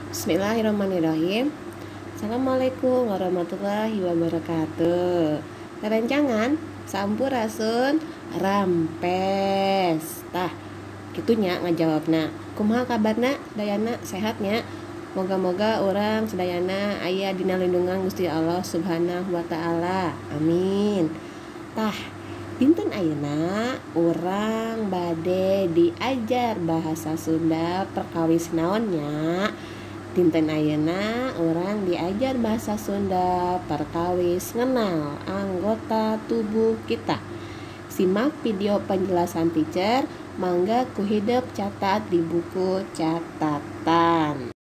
Bismillahirrahmanirrahim. Assalamualaikum warahmatullahi wabarakatuh. Kerencangan sampurasun rampes. Tah, gitunya ngajawabna. Kumaha kabarna dayana sehatnya? Moga-moga orang sedayana aya dina lindungan Gusti Allah Subhanahu wa taala. Amin. Tah, dinten ayeuna urang bade diajar bahasa Sunda perkawis naonnya. Dinten ayeuna orang diajar bahasa Sunda perkawis ngenal anggota tubuh kita. Simak video penjelasan teacher, mangga ku hidup catat di buku catatan.